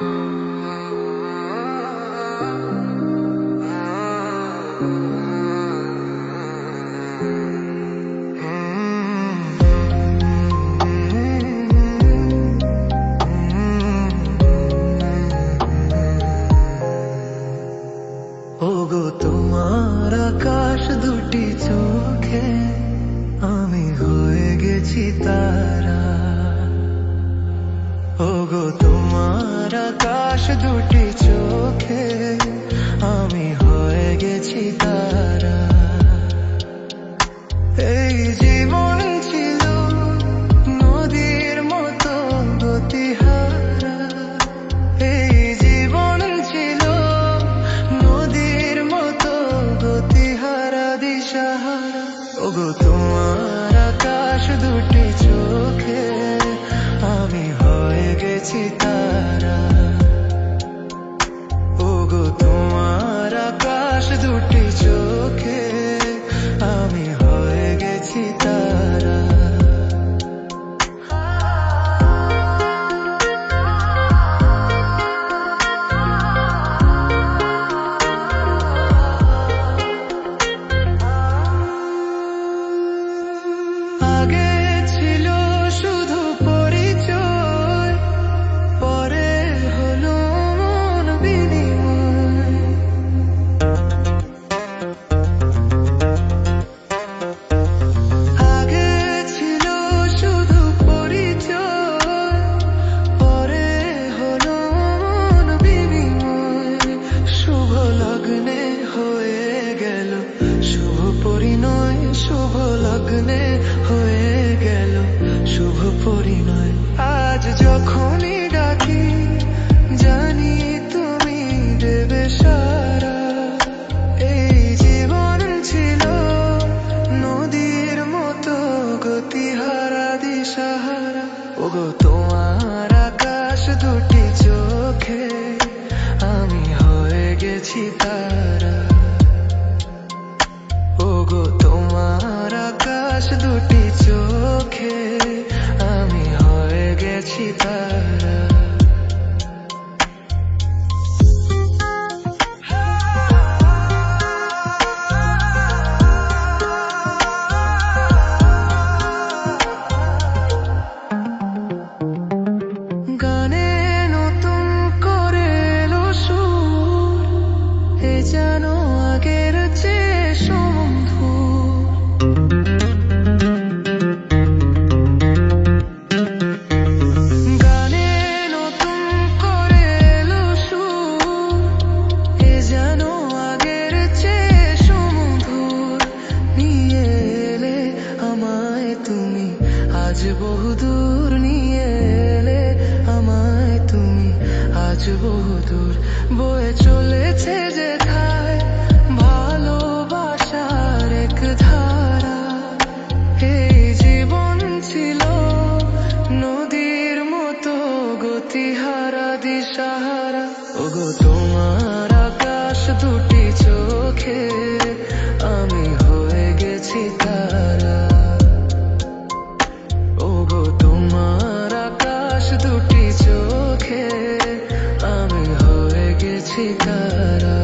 ওগো তোমার আকাশ দুটি চোখে আমি হয়ে গেছি তারা। ওগো তোমার আকাশ দুটি চোখে আমি হয়ে গেছি তারা। এই জীবন ছিল নদীর মতো গতিহারা, এই জীবন ছিল নদীর মতো গতিহারা দিশাহারা। ওগো তোমার আকাশ দুটি চোখে আমি হয়ে গেছি তারা। ওগো তোমার আকাশ দুটি চোখে আমি হয়ে গেছি তারা। আগে ছিল শুধু পরিচয়, পরে হলো মন বিনিময়। আগে ছিল শুধু পরিচয়, পরে হলো মন বিনিময়। শুভ লগ্নে হয়ে গেল শুভ পরিণয়, শুভ লগ্নে হয়ে গেল শুভ পরিণয়। আজ যখনই ডাকি জানি তুমি দেবে সারা। এই জীবন ছিল নদীর মতো গতিহারা দিশাহারা। ওগো তোমার আকাশ দুটি চোখে আমি হয়ে গেছি তারা। ওগো তোমার আকাশ দুটি চোখে আমি হয়ে গেছি তারা। গানে নতুন করে এলো সুর, এ যেন আগের চেয়ে সুমধুর। গানে নতুন করে এলো সুর, এ যেন আগের চেয়ে সুমধুর। নিয়ে এলে আমায় তুমি আজ বহুদূর, নিয়ে এলে আমায় তুমি আজ বহুদূর। বয়ে চলেছে যেথায় ভালোবাসার এক ধারা। এই জীবন ছিল নদীর মতো গতিহারা দিশাহারা। ওগো তোমার আকাশ দুটি চোখে আমি হয়ে গেছি তারা। ওগো তোমার আকাশ দুটি চোখে আমি হয়ে গেছি তারা।